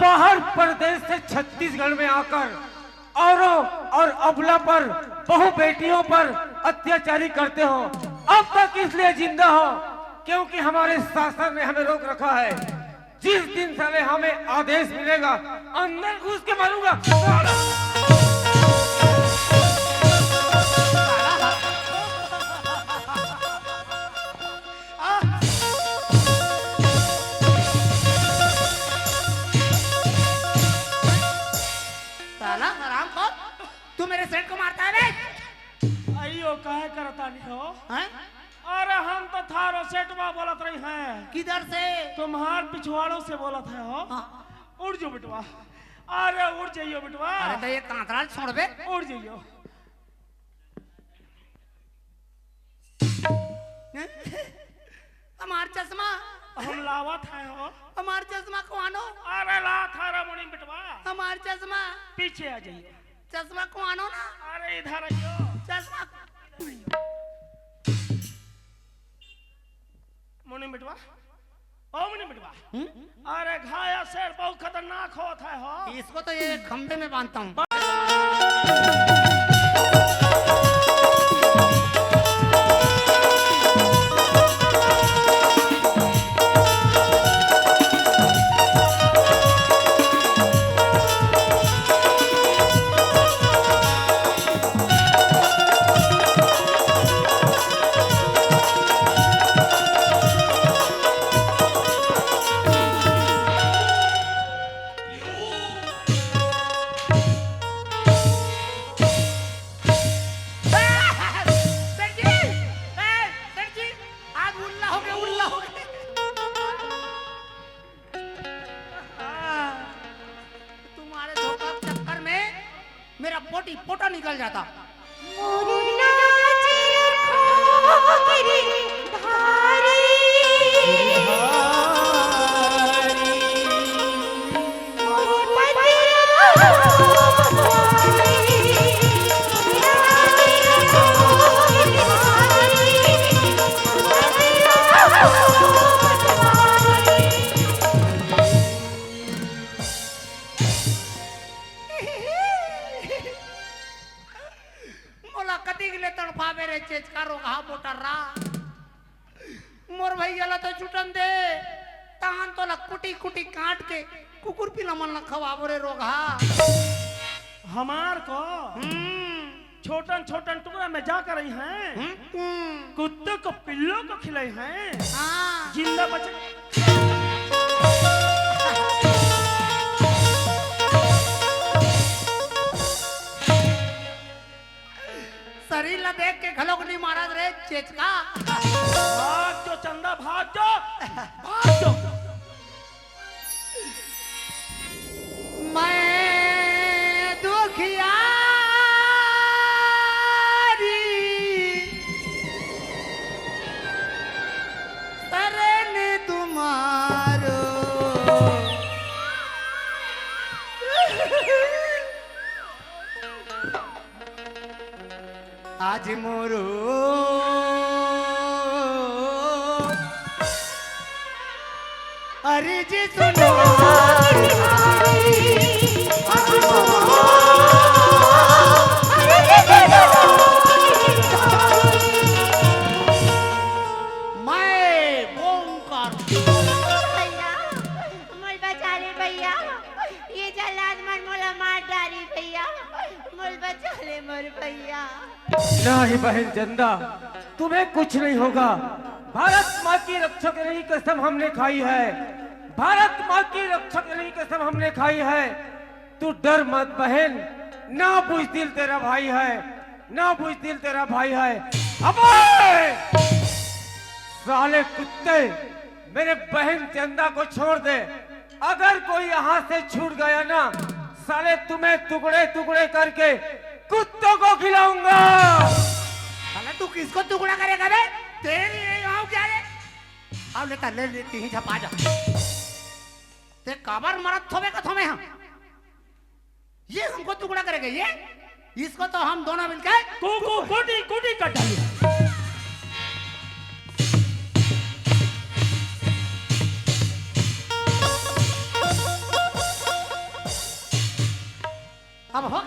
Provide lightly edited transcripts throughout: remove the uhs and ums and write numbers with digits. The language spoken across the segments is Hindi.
बाहर प्रदेश से छत्तीसगढ़ में आकर औरों और अबला पर, बहु बेटियों पर अत्याचारी करते हो। अब तक इसलिए जिंदा हो क्योंकि हमारे शासन ने हमें रोक रखा है। जिस दिन साले हमें आदेश मिलेगा अंदर घुस के मारूंगा। साला हराम खोर, तू मेरे सेठ को मारता है बे? अयो काहे करता नहीं हो? हैं? अरे हम तो थारो सेठवा बोलत रही हैं। किधर से? तुम्हार पिछवाड़ों से बोलत है हो। हाँ। उड़ जो बिटवा, अरे उड़ जाइयो बिटवा, अरे तो ये कांतराल छोड़ बे। उड़ जाइयो। हमार चश्मा, हम लावत है हो। हमार चश्मा खुआनो, अरे ला थारा मुनी बिटवा, हमार चश्मा, पीछे आ जाइयो। चश्मा खुआनो ना, अरे इधर आइयो। चश्मा। मुनी बिटवा, ओ मुनी बिटवा, अरे घाया शेर बहुत खतरनाक होता है हो। इसको तो ये खंबे में बांधता हूँ। मेरा पोटी पोटा निकल जाता। मोर भैया तो छुटन दे तान तो ला कुटी कुटी काट के कुकुर पीला मन खवाबो रे रोगा। हमार को छोटन छोटन टुकड़ा में जा कर रही हैं। कुत्ते को पिल्लों को खिलाई हैं। हाँ। जिंदा बच शरीर ला देख के घलोक नहीं मारा रे चेचका। भाग जो चंदा, भाग जो, भाग जो। मैं दुखियारी शरण तुम्हारो आज मोरो अरे जी सुनो मैं ओंकार भैया मोल बचा ले भैया, ये जल्लाद मन मोला मार डाली भैया, मोल बचा ले मोर भैया। नहीं बहन चंदा, तुम्हें कुछ नहीं होगा। भारत माँ की रक्षा करने की कसम हमने खाई है। भारत माँ की रक्षा करने की कसम हमने खाई है। तू डर मत बहन, ना बुज़दिल तेरा भाई है, ना बुज़दिल तेरा भाई है। अबे साले कुत्ते, मेरे बहन चंदा को छोड़ दे। अगर कोई यहाँ से छूट गया ना, साले तुम्हें टुकड़े टुकड़े करके कुत्तों को खिलाऊंगा। अरे तू किसको टुकड़ा करेगा बे? तेरी आओ क्या रे? आओ लेता ले लेती ही झपा जा। ते काबर मरत थोबे का थोमे हम। ये हमको टुकड़ा करेगा ये? इसको तो हम दोनों मिलकर कोटी कोटी कट डालिए। अब हो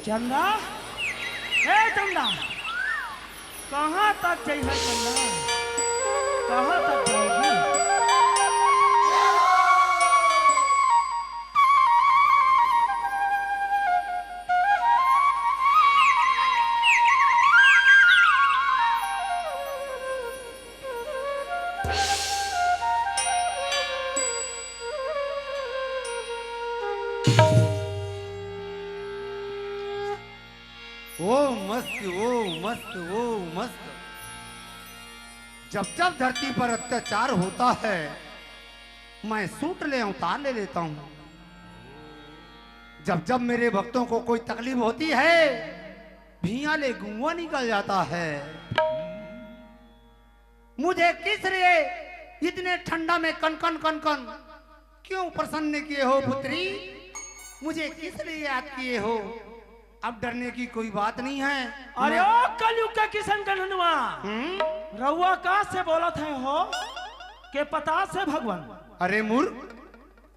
चंदा, ए चंदा, कहाँ तक जाइ है चंदा? कहाँ तक जाएगी? ओ मस्त, ओ मस्त, ओ मस्त। जब जब धरती पर अत्याचार होता है मैं सूट ले उतार ले लेता हूं। जब जब मेरे भक्तों को कोई तकलीफ होती है भिया ले गुआ निकल जाता है। मुझे किस लिए इतने ठंडा में कनकन कनकन क्यों प्रसन्न किए हो पुत्री? मुझे किस लिए याद किए हो? अब डरने की कोई बात नहीं है। अरे ओ कलयुग का किशन कन्हनुआ, रउआ का से बोलत है हो के पता से भगवान? अरे मूर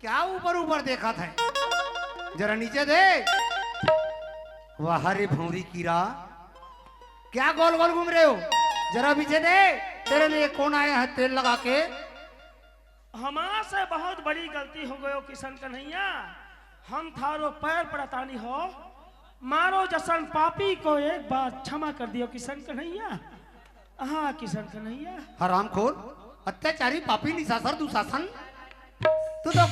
क्या ऊपर ऊपर देखा था? जरा नीचे देख। वाह रे भौरी कीरा, क्या गोल गोल घूम रहे हो? जरा पीछे देख, तेरे लिए कौन आया है तेल लगा के? हमार से बहुत बड़ी गलती हो गयो किशन कन्हैया। हम थारो पैर पड़तानी हो, मारो जसन पापी को एक बार क्षमा कर दियो किशन कन्हैया। हाँ किशन कन्हैया। हरामखोर, अत्याचारी, पापी, निशाचर, दुशासन, तू तो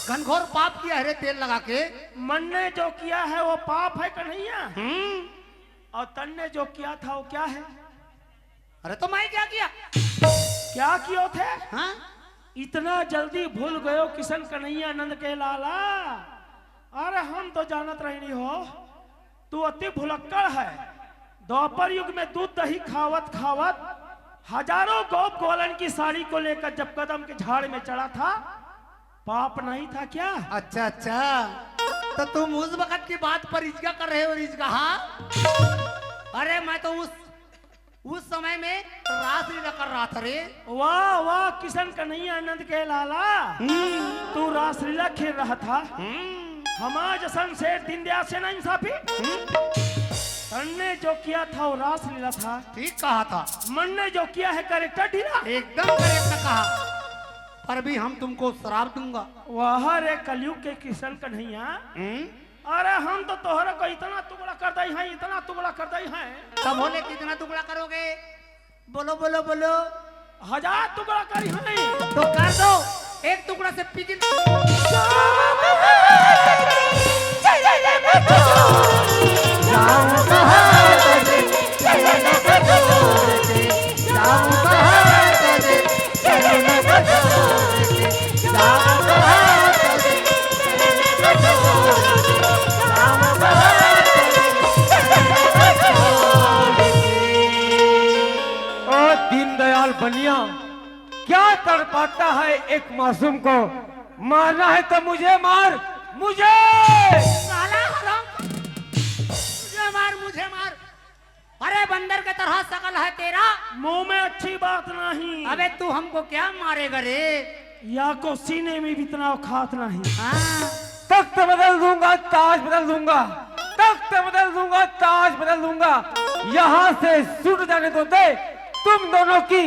घनघोर पाप किया है रे तेल लगा के। मन ने जो किया है वो पाप है कन्हैया, और तन ने जो किया था वो क्या है? अरे तो मैं क्या किया? क्या कियो थे? हाँ? इतना जल्दी भूल गयो किशन कन्हैया नंद के लाला। अरे हम तो जानत रही नहीं हो, तू अति भुलक्कड़ है। द्वापर युग में दूध दही खावत खावत हजारों गोप ग्वालन की साड़ी को लेकर जब कदम के झाड़ में चढ़ा था, पाप नहीं था क्या? अच्छा अच्छा, तो तुम उस वक्त की बात पर इज्जत कर रहे हो? इज्जत? हाँ, अरे मैं तो उस समय में रासलीला कर रहा था रे। वाह वाह किशन कन्हैया नंद के लाला, तू रासलीला खेल रहा था। हमार जसन से दिन दया से ना इंसाफी। तन्ने जो किया था वो रासलीला था। ठीक कहा था। मन ने जो किया है करेक्टर ढीला। एकदम करेक्ट कहा, पर भी हम तुमको श्राप दूंगा। वाह रे कलयुग के किशन कन्हैया, अरे हम तो तोहरा को इतना टुकड़ा कर दई हैं, इतना टुकड़ा कर दई हैं। तब बोले कितना टुकड़ा करोगे? बोलो बोलो बोलो। 1000 टुकड़ा करी हैं। तो कर दो, एक टुकड़ा से पिघल। दीनदयाल बनिया, क्या तड़पाता है एक मासूम को? मारना है तो मुझे मार, मुझे। साला हराम, मुझे मार, मुझे मार। अरे बंदर के तरह शकल है तेरा, मुंह में अच्छी बात नहीं। अबे तू हमको क्या मारेगा रे? या को सीने में भी इतना औकात नहीं। हाँ? तख्त बदल दूंगा, ताज बदल दूंगा, तख्त बदल दूंगा, ताज बदल दूंगा। यहाँ से छूट जाने तो दे, तुम दोनों की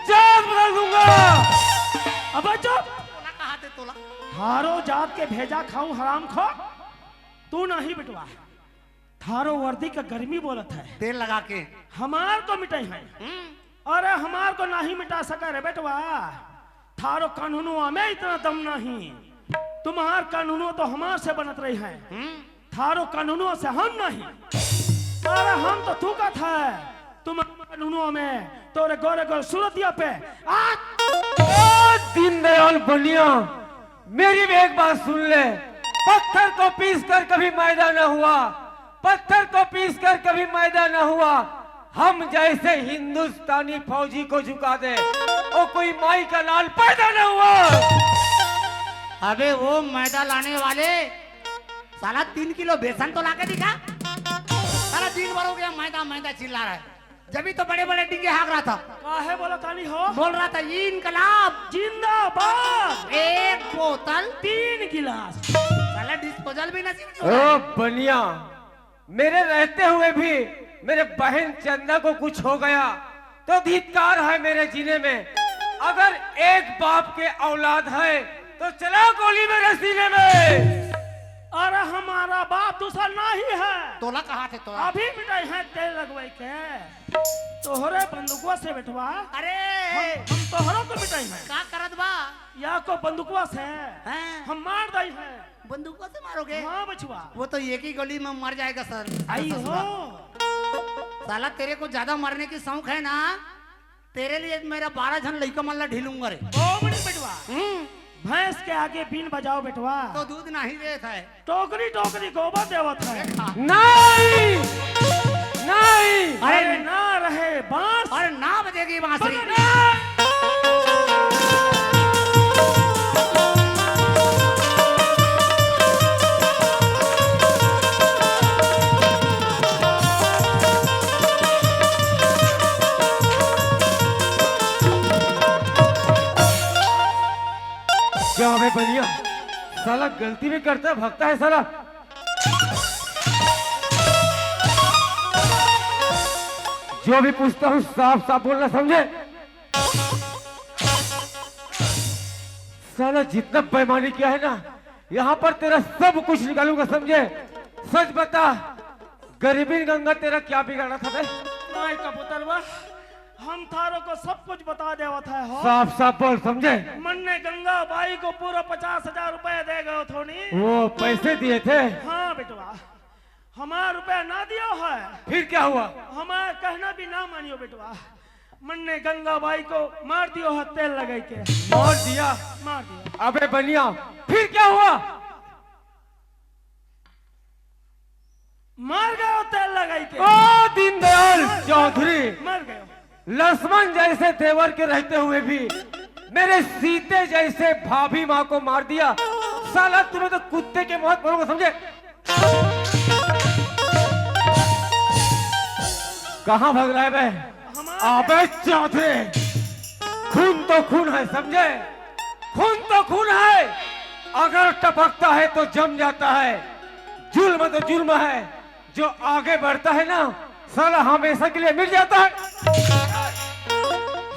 जान बदल दूंगा। अब चुप। तोला कहाँ थे तोला? थारो जात के भेजा खाऊं हराम खो, तू नहीं बिटवा। थारो वर्दी का गर्मी बोलत है, तेल लगा के हमार को मिटाई है। अरे हमार को नहीं मिटा सका रे बेटवा। थारो कानूनों में इतना दम नहीं। तुम्हार कानूनों तो हमार से बनत रही है, थारो कानूनों से हम नहीं। अरे हम तो तू का था, तुम कानूनों में तोरे गोरे गोरे सूरतिया पे आज दीनदयाल बनिया, मेरी भी एक बात सुन ले। पत्थर को पीस कर कभी मैदा न हुआ, पत्थर को पीस कर कभी मैदा न हुआ। हम जैसे हिंदुस्तानी फौजी को झुका दे और कोई माई का लाल पैदा न हुआ। अबे वो मैदा लाने वाले, साला 3 किलो बेसन तो लाके दिखा। साला दिन भर हो गया मैदा मैदा चिल्ला रहा है, जब तो बड़े बड़े डिंगे हाँक रहा था। काहे बोला तानी हो? बोल रहा था इनकलाब जिंदाबाद। 1 बोतल 3 गिलास, साला डिस्पोजल भी नसीब नहीं ओ हो बनिया, मेरे रहते हुए भी मेरे बहन चंदा को कुछ हो गया तो धिक्कार है मेरे जीने में। अगर एक बाप के औलाद है तो चला गोली मेरे सीने में। अरे हमारा बाप दूसरा नहीं है, तोला कहाँ थे तोला? अभी मिटाई है तेल लगवाई के तोहरे बंदूकवा से बेटवा। अरे हम तोहरों को मिटाई है, का करत बा? या को बंदूकवा से हैं? हम मार दई है। बंदूकों से मारोगे? हाँ बचवा, वो तो एक ही गोली में मर जाएगा सर। आई हो। साला तेरे को ज्यादा मरने की शौक है ना, तेरे लिए मेरा 12 जन लड़का मल्ला ढीलूंगा रे। ओ बड़ी बेटवा, भैंस के आगे बीन बजाओ बेटवा, तो दूध नहीं देता है। टोकरी टोकरी गोबर देवत है। नहीं नहीं, अरे ना रहे बांस, और ना बजेगी बांसुरी। क्या हमें बनिया, साला गलती भी करता है, भगता है साला। जो भी पूछता हूँ साफ साफ बोलना, समझे? साला जितना बेईमानी किया है ना, यहाँ पर तेरा सब कुछ निकालूंगा, समझे? सच बता, गरीबी गंगा तेरा क्या बिगाड़ा था बे? नहीं कबूतर बा, हम थारों को सब कुछ बता देवत है हो। साफ साफ बोल, समझे? मन ने गंगा बाई को पूरा 50,000 रुपए दे गए थोड़ी। वो पैसे दिए थे? हाँ बेटवा, हमारा रुपया ना दियो है। फिर क्या हुआ? हमारा कहना भी ना मानियो बेटवा, मन ने गंगा बाई को मार दियो है तेल लगा के। मार दिया? मार दिया। अबे बनिया, फिर क्या हुआ? मार गए तेल लगाई के। ओ दीनदयाल चौधरी, मर गए। लक्ष्मण जैसे देवर के रहते हुए भी मेरे सीते जैसे भाभी माँ को मार दिया। साला तुम्हें तो कुत्ते के मौत बोलोगे, समझे? कहाँ भाग रहा है बे? अबे चौधरी, खून तो खून है, समझे? खून तो खून है, अगर टपकता है तो जम जाता है। जुल्म तो जुल्म है, जो आगे बढ़ता है ना, साला हमेशा के लिए मिट जाता है।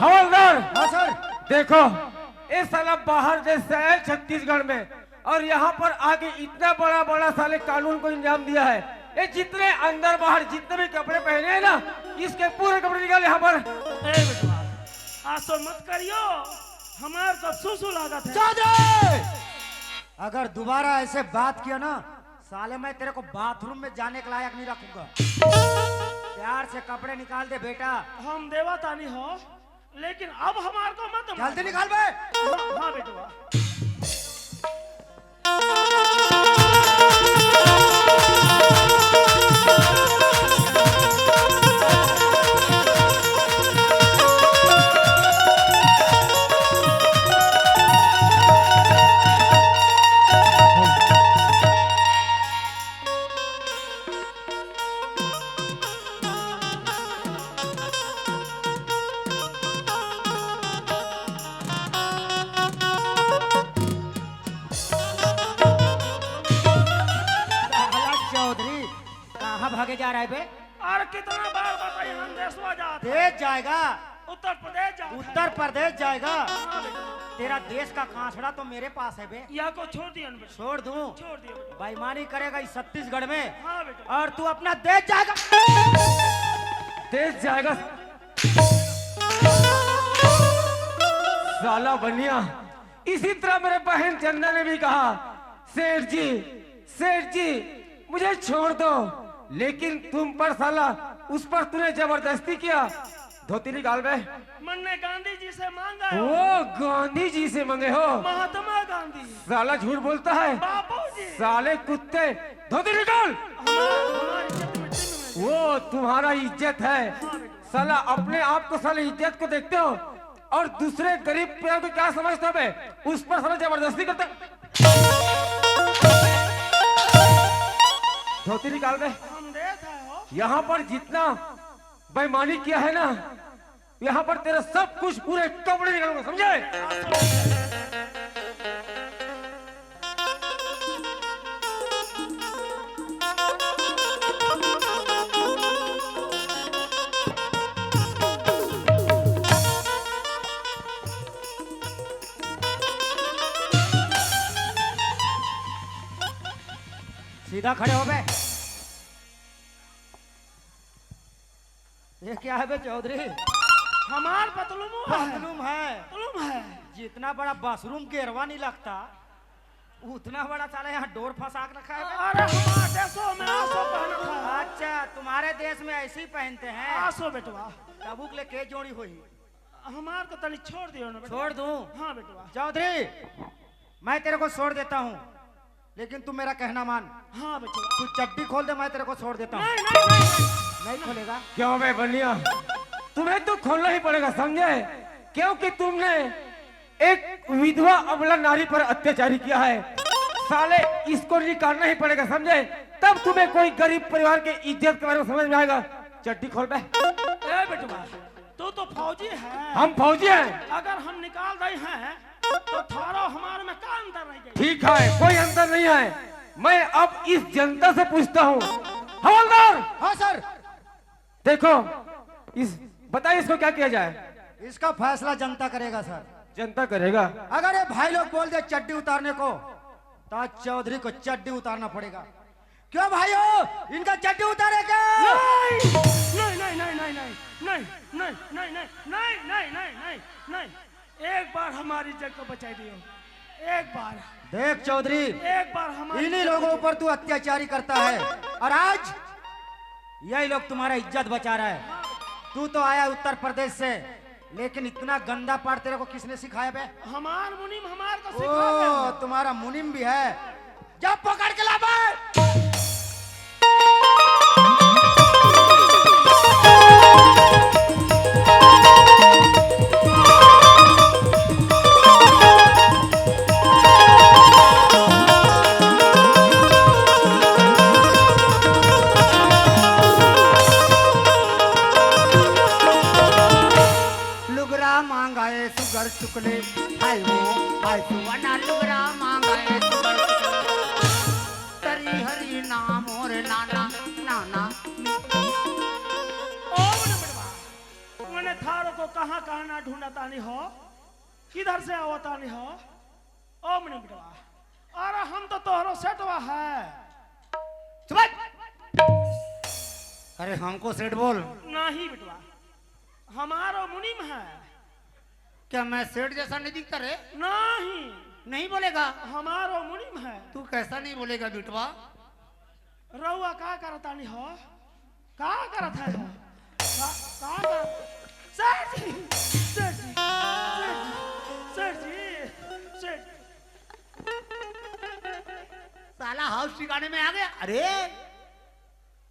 हवलदार, हाँ सर। देखो, ये साला बाहर देश से है छत्तीसगढ़ में, और यहाँ पर आके इतना बड़ा बड़ा साले कानून को इंजाम दिया है। ये जितने अंदर बाहर जितने भी कपड़े पहने हैं ना, इसके पूरे कपड़े निकाले यहाँ पर। ए बेटवा, आसो मत करियो, हमार को सुसु लागत है। चौधरी, अगर दोबारा ऐसे बात किया ना, साले मैं तेरे को बाथरूम में जाने के लायक नहीं रखूंगा। प्यार से कपड़े निकाल दे बेटा। हम देवा तानी हो, लेकिन अब हमार को मत मार। जल्दी निकाल बे। हाँ, हाँ बेटवा। भागे जा रहा है बे? और कितना बार बताइए, हम देशवा जाते। देश जाएगा? उत्तर प्रदेश जाते। उत्तर प्रदेश जाएगा? हाँ बेटा। तेरा देश का कांसड़ा तो मेरे पास है बे। या को छोड़ दिया बेटा। छोड़ दूं? छोड़ दिया बेटा। बेईमानी करेगा इस छत्तीसगढ़ में? हाँ बेटा। और तू अपना देश जाएगा? देश जाएगा? साला बनिया, इसी तरह मेरे बहन चंदा ने भी कहा, सेठ जी मुझे छोड़ दो, लेकिन तुम पर साला उस पर तूने जबरदस्ती किया। धोती निकाल बे। मैंने गांधी जी से मांगा है। वो गांधी जी से मांगे हो? महात्मा गांधी। साला झूठ बोलता है। बापूजी। साले कुत्ते, धोती निकाल। हमारी इज्जत मिट्टी में वो तुम्हारा इज्जत है। साला अपने आप को साले इज्जत को देखते हो और दूसरे गरीब प्यार को क्या समझते हो बे? उस पर साला जबरदस्ती करते। धोती निकाल बे। हम देख है हो। यहाँ पर जितना बेईमानी किया है ना, यहाँ पर तेरा सब कुछ पूरे कपड़े निकालूंगा, समझे? सीधा खड़े हो बे। ये क्या है बे चौधरी? हमार पतलूम है। पतलूम है। जितना बड़ा बाथरूम घेरवा नहीं लगता, उतना बड़ा साला यहाँ डोर फंसा के रखा है बे। अरे हमारे देशों में आसो पहना था। अच्छा, तुम्हारे देश में ऐसे ही पहनते हैं? आसो बेटवा। तबुक ले के जोड़ी हुई? हमार को तनी छोड़ दियो ना बेटवा। छोड़ दूं? हाँ बेटवा। चौधरी, मैं तेरे को छोड़ देता हूँ, लेकिन तू मेरा कहना मान। हाँ बेटवा। तू चड्डी खोल दे, मैं तेरे को छोड़ देता हूँ। नहीं खोलेगा? क्यों बे बनिया, तुम्हें तो खोलना ही पड़ेगा, समझे? क्योंकि तुमने एक विधवा अबला नारी पर अत्याचारी किया है। साले इसको निकालना ही पड़ेगा, समझे? तब तुम्हें कोई गरीब परिवार के इज्जत के बारे में समझ में आएगा। चड्डी खोल बे। ए बेटवा, तू तो फौजी है। हम फौजी हैं। अगर हम निकाल रहे हैं तो थारा हमारे में क्या अंतर रह गई? ठीक है, कोई अंतर नहीं है। मैं अब इस जनता से पूछता हूँ, हवलदार। हाँ सर। देखो, बताइए इसको क्या किया जाए? इसका फैसला जनता करेगा सर। जनता करेगा? अगर ये भाई लोग बोल दे चड्डी उतारने को, तो आज चौधरी को चड्डी उतारना पड़ेगा। क्यों भाइयों, इनका चड्डी उतारेगा? नहीं नहीं नहीं नहीं नहीं नहीं नहीं नहीं नहीं नहीं नहीं नहीं नहीं नहीं, एक बार हमारी इज्जत को बचा दियो, एक बार। देख चौधरी, एक बार हमारी इन्हीं लोगों पर तू अत्याचारी करता है, और आज यही लोग तुम्हारा इज्जत बचा रहा है। तू तो आया उत्तर प्रदेश से, लेकिन इतना गंदा पाठ तेरे को किसने सिखाया बे? हमार मुनीम हमार को ओ, सिखा तुम्हारा मुनीम भी है। जब पकड़ के ला बे। सुगर चुकले हाय वो हाय सुवना लुगरा मांगाए सुगर चुकले तरी हरी नाम और नाना नाना ओ बड़वा, मैंने थारो को कहाँ कहाँ ना ढूंढता नहीं हो, किधर से आवता नहीं हो? ओ मने बड़वा, अरे हम तो तोहरो सेटवा है। अरे हमको सेठ बोल। नहीं बेटवा, हमारो मुनीम है। क्या मैं सेठ जैसा नहीं दिखता रे? नहीं नहीं बोलेगा? हमारो मुनीम है। तू कैसा नहीं बोलेगा बिटवा? रउआ का करता नहीं हो? का करत है हो? का कर? सेठ जी, सेठ जी, सेठ जी, सेठ साला हाउस ठिकाने में आ गया। अरे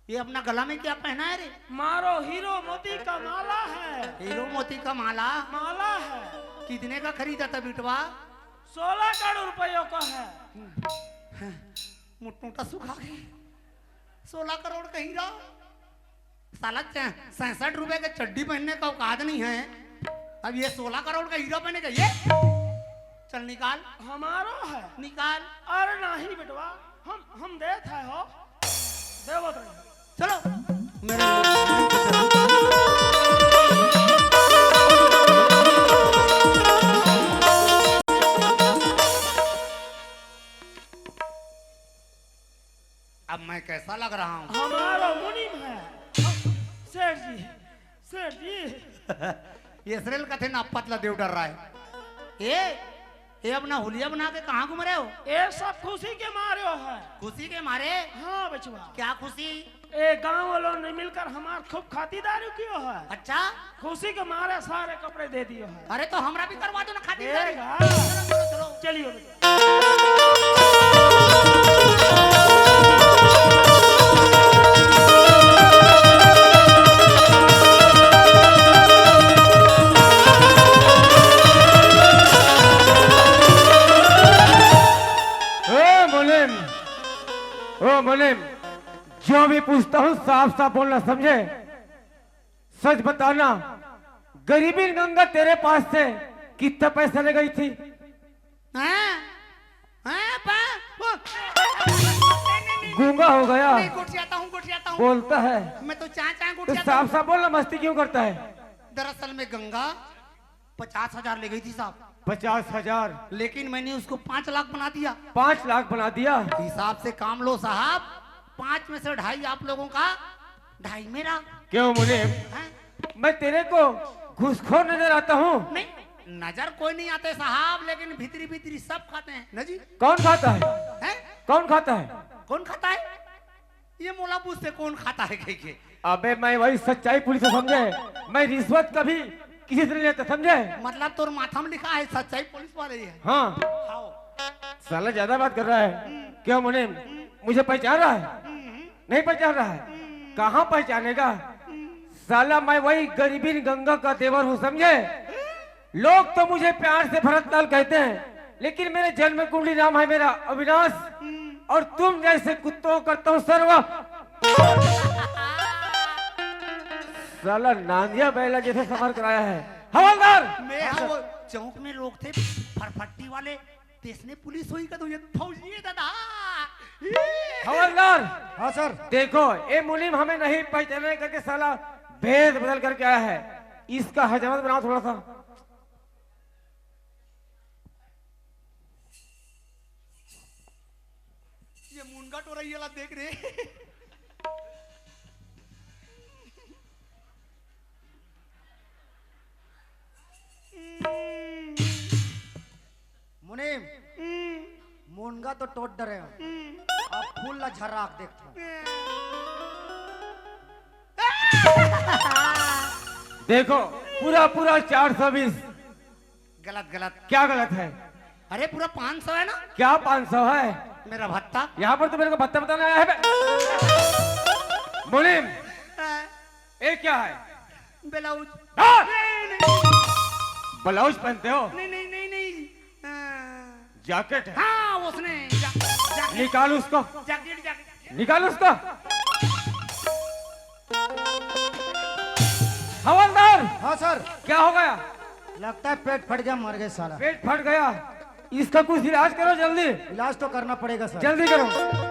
ये अपना गला में क्या पहना है रे? मारो हीरो मोती का माला है। हीरो मोती का माला? माला है। कितने का खरीदा था बिटवा? 16 करोड़ रुपयों का है। मुट्टूटा सुखा गई। 16 करोड़ का हीरा? साला 67 रुपए के चड्डी पहनने का औकात नहीं है, अब ये 16 करोड़ का हीरा पहनेगा ये? चल निकाल। हमारा है। निकाल। अरे नहीं बेटवा, हम देत है हो, देवत रही। चलो मेरे अब मैं कैसा लग रहा हूँ? हमारा मुनीम है। सेठ जी, सेठ जी। ये इसरेल का थे ना पतला देव डर रहा है। ये अपना हुलिया बना के कहाँ घूम रहे हो? ये सब खुशी के मारे हो है। खुशी के मारे? हाँ बचवा। क्या खुशी? ए गांव वालों ने मिलकर हमार खूब खातिरदारी कियो है। अच्छा, खुशी के मारे सारे कपड़े दे दियो है। अरे तो हमरा भी करवा दो ना खातिरदारी। देगा। चलो चलो चलिए बेटा। ओ मुनीम, जो भी पूछता हूँ साफ साफ बोलना, समझे? सच बताना, गरीबी गंगा तेरे पास से कितना पैसा ले गई थी? हैं? हैं बा? गूंगा हो गया, नहीं, गुटियाता हूँ। बोलता है मैं तो चाय तो गुटियाता साफ हूँ। साफ बोलना, मस्ती क्यों करता है? दरअसल में गंगा 50,000 ले गई थी साहब, 50,000? लेकिन मैंने उसको 5 लाख बना दिया। 5 लाख बना दिया? हिसाब से काम लो साहब, 5 में से 2.5 आप लोगों का, 2.5 मेरा। क्यों मुनीम, हैं? मैं तेरे को घूसखोर नजर आता हूँ? नहीं, नजर कोई नहीं आते साहब, लेकिन भीतरी भीतरी सब खाते हैं ना जी। कौन खाता है? हैं? कौन खाता है? कौन खाता है? ये मोला पूछते कौन खाता है कह के। अबे मैं वही सच्चाई पुलिस से, समझे? मैं रिश्वत कभी किसी से नहीं लेता, समझे? मतलब तोर माथा में लिखा है सच्चाई पुलिस वाले ही है। हाँ, खाओ। साला ज्यादा बात कर रहा है। क्यों मुनीम, मुझे पहचान रहा है? नहीं पहचान रहा है? कहाँ पहचानेगा? साला मैं वही गरीबी गंगा का देवर हूँ, समझे? लोग तो मुझे प्यार से भरतलाल कहते हैं, लेकिन मेरे जन्म कुंडली नाम है मेरा अविनाश, और तुम जैसे कुत्तों को करता हूँ सर्व। साला नांदिया बैला जैसे सफर कराया है। हवलदार! मैं हाँ, वो चौक में लोग थे फरफट्टी वाले, तेसने पुलिस हुई का तो ये फौजी है दादा। हवलदार! हाँ सर। देखो, ये मुनीम हमें नहीं पहचाने करके साला भेद बदल करके आया है। इसका हजामत बनाओ थोड़ा सा। ये मुनगा टोरई वाला देख रहे। मुनीम, मुनगा तो टोट डरे हो, अब फूल ला झर्राक देखो। देखो, पूरा पूरा 420। गलत गलत। क्या गलत है? अरे पूरा 500 है ना? क्या 500 है? मेरा भत्ता। यहाँ पर तो मेरे को भत्ता बताना आया है बे। मुनीम, ये क्या है? ब्लाउज। हाँ! ब्लाउज पहनते हो? नहीं नहीं नहीं नहीं। जैकेट है? हाँ उसने जैकेट निकाल उसको, जैकेट। निकाल उसको। हवलदार! हाँ सर। क्या हो गया? लगता है पेट फट गया, मर गए साला। पेट फट गया? इसका कुछ इलाज करो जल्दी, इलाज तो करना पड़ेगा सर। जल्दी करो।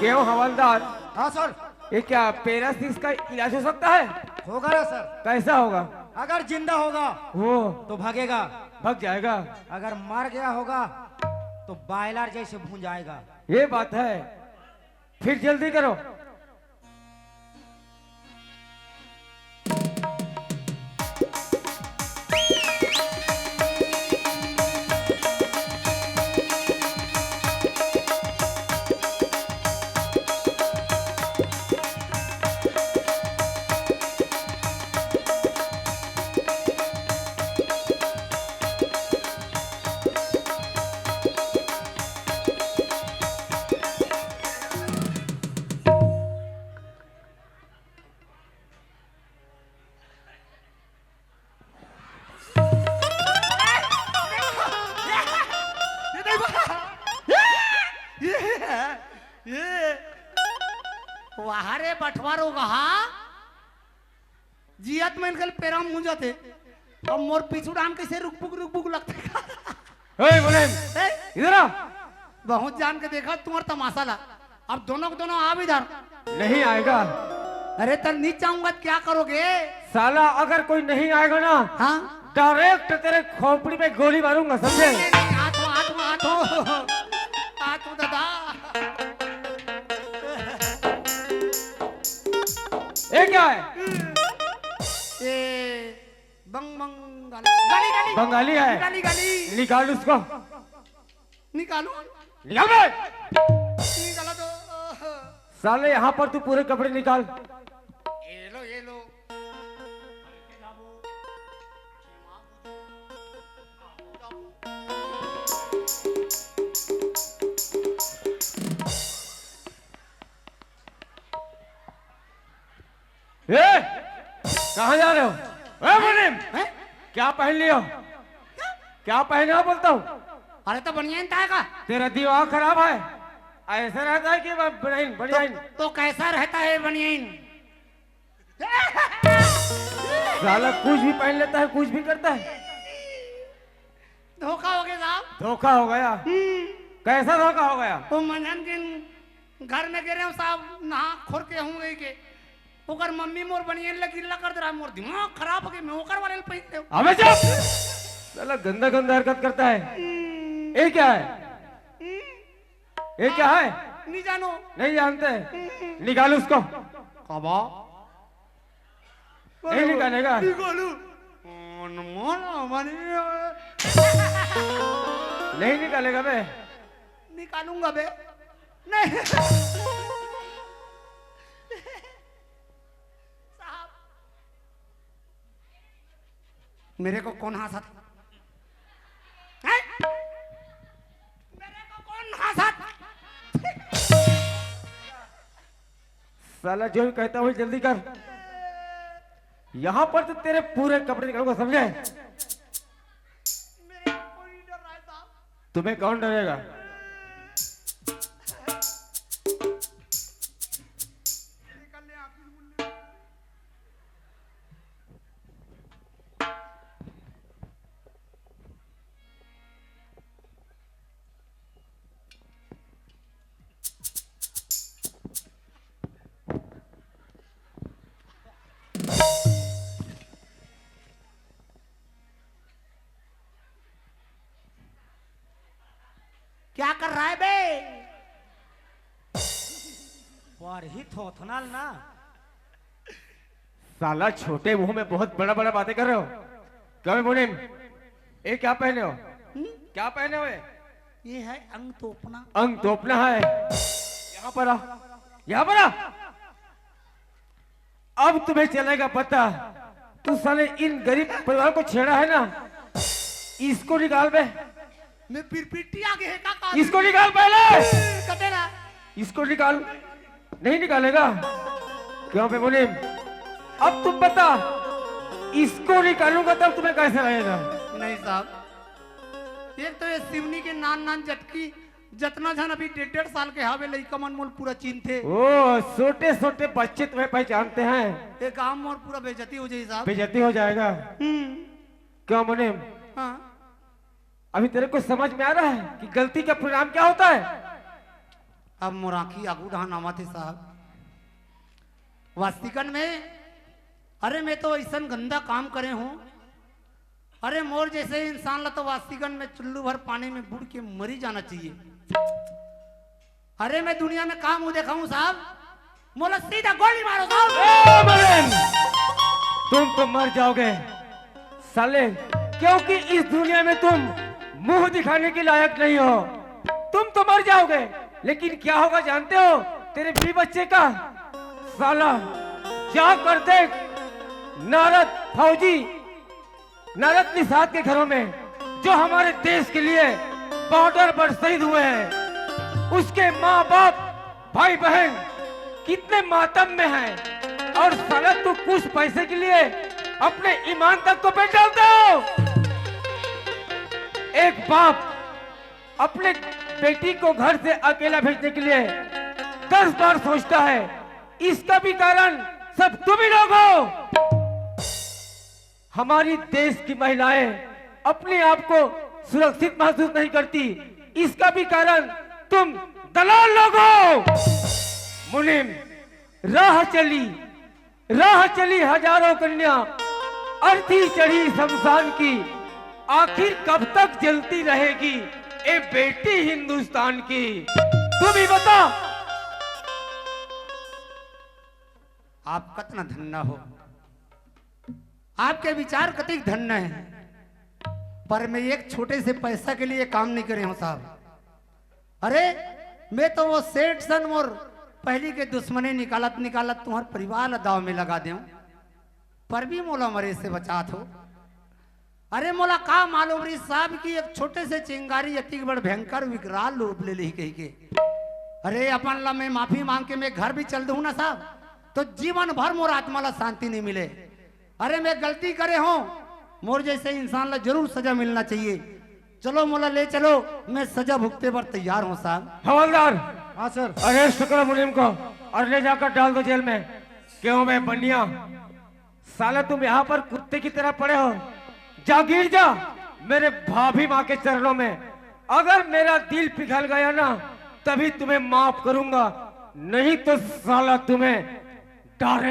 क्यों हवलदार, हाँ सर। ये क्या पैरासिस का इलाज हो सकता है? होगा ना सर। कैसा होगा? अगर जिंदा होगा वो तो भागेगा, भग जाएगा। अगर मर गया होगा तो बायलर जैसे भून जाएगा। ये बात है, फिर जल्दी करो। वाहरे बटवारो कहा जियत में इनकल पेराम मुंजा थे, अब मोर पीछू डाम कैसे रुक बुक लगते। ओए मुनीम, इधर आ। बहुत जान के देखा तुम्हारा तमाशा ला। अब दोनों के दोनों आप इधर। नहीं आएगा। अरे तर नीचे आऊंगा तो क्या करोगे? साला अगर कोई नहीं आएगा ना, हाँ डायरेक्ट तेरे खोपड़ी पे गोली मारूंगा, समझे? आठो आठो आठो आठो दादा। ये क्या है? ये गाली गाली बंगाली है। गाली गाली निकाल उसको, निकालो निकाल बे। निकालो तो। साले यहाँ पर तू पूरे कपड़े निकाल। ये लो ये लो। ए, कहाँ जा रहे हो? ए मुनीम, हैं? क्या पहन लियो? क्या पहने हो बोलता हूँ? अरे तो बनियान था का? तेरा दिमाग खराब है। ऐसा रहता है कि बनियान बनियान। तो कैसा रहता है बनियान? साला कुछ भी पहन लेता है, कुछ भी करता है। धोखा हो गया साहब। धोखा हो गया? कैसा धोखा हो गया? वो मंझन के घर में गिरे हो साहब, नहा खोर के हूँ गई के ओकर मम्मी मोर बनियान लगिल्ला कर दे रहा, मोर दिमाग खराब हो गया, मैं ओकर वाले पहन दे। अबे चुप! साला गंदा गंदा हरकत करता है। ये क्या है? ये क्या है? नहीं जानो। नहीं जानते? निकाल उसको। कबा नहीं निकालेगा? निकालू। नहीं निकालेगा बे? निकालूंगा बे। नहीं साहब, मेरे को कौन हंसा था? हैं? मेरे को कौन हंसा था? साला जो भी कहता हूँ जल्दी कर। यहाँ पर तो तेरे पूरे कपड़े निकालूंगा, समझे? मेरे को कोई नहीं डर रहा है साहब। तुम्हें कौन डरेगा? निकल ले आप ही मुन्ने। क्या कर रहा है बे? वार ही थोथनाल ना। साला छोटे मुंह में बहुत बड़ा बड़ा बातें कर रहे हो। क्या है मुनीम? ये क्या पहने हो? क्या पहने हो? ये है अंग तोपना। अंग तोपना है। यहाँ पर आ, यहाँ पर आ। अब तुम्हें चलेगा पता। तू साले इन गरीब परिवार को छेड़ा है ना, इसको निकाल बे। मैं पिरपिटी आगे है का? इसको निकाल पहले। कतेला इसको निकाल। नहीं निकालेगा? क्यों बे मुनीम? अब तुम बता, इसको निकालूंगा तब तुम्हें कैसा लगेगा? नहीं साहब, एक तो ये सिवनी के नान नान जटकी जतना जन अभी 1.5 साल के हावे लइका मन मोल पूरा चिन्ह थे। ओ छोटे छोटे बच्चे तुम्हें पहचानते हैं। ये काम मोर पूरा बेइज्जती हो जाई साहब। बेइज्जती हो जाएगा। क्यों मुनीम? हाँ अभी तेरे को समझ में आ रहा है कि गलती का परिणाम क्या होता है? अब मोराखी आगू ढहा नामा थे साहब। वास्तिकन में अरे मैं तो ऐसा गंदा काम करे हूँ। अरे मोर जैसे इंसान ला तो वास्तिकन में चुल्लू भर पानी में बुड़ के मरी जाना चाहिए। अरे मैं दुनिया में काम हूँ देखा हूँ साहब, मोला सीधा गोली मारो साहब। ए मुनीम, तुम तो मर जाओगे साले, क्योंकि इस दुनिया में तुम मुंह दिखाने के लायक नहीं हो। तुम तो मर जाओगे, लेकिन क्या होगा जानते हो? तेरे भी बच्चे का साला जा कर देख, नारद फौजी, नारद निषाद के घरों में जो हमारे देश के लिए बॉर्डर पर शहीद हुए हैं, उसके माँ बाप भाई बहन कितने मातम में हैं। और साला तू कुछ पैसे के लिए अपने ईमान तक को बेच डालते हो। एक बाप अपने बेटी को घर से अकेला भेजने के लिए 10 बार सोचता है। इसका भी कारण सब तुम ही लोग हो। हमारी देश की महिलाएं अपने आप को सुरक्षित महसूस नहीं करती, इसका भी कारण तुम दलाल लोगों, मुनिम, राह चली हजारों कन्या, अर्थी चढ़ी शमशान की, आखिर कब तक जलती रहेगी ए बेटी हिंदुस्तान की? तू भी बता। आप कतना धन्य हो, आपके विचार कतिक धन्य है, पर मैं एक छोटे से पैसा के लिए काम नहीं करे हूं साहब। अरे मैं तो वो सेठ सन और पहली के दुश्मने निकालत तुम्हारे परिवार दाव में लगा दे, पर भी मोला मरे से बचात हो। अरे मोला का मालूम रही साहब की एक छोटे से चिंगारी अति बड़ भयंकर विकराल रूप ले ली कही के। अरे अपन ला मैं माफी मांग के मैं घर भी चल दूं ना साहब, तो जीवन भर मोर आत्मा ला शांति नहीं मिले। अरे मैं गलती करे हूं, मोर जैसे इंसान ला जरूर सजा मिलना चाहिए। चलो मोला ले चलो, मैं सजा भुगते पर तैयार हूं साहब। हवलदार, हाँ सर। अरेस्ट करो मुनिम को और ले जाकर डाल दो जेल में। क्यों मैं बनिया, साला तुम यहाँ पर कुत्ते की तरह पड़े हो? जा गिर जा मेरे भाभी माँ के चरणों में। अगर मेरा दिल पिघल गया ना तभी तुम्हें माफ करूंगा, नहीं तो साला तुम्हें डारे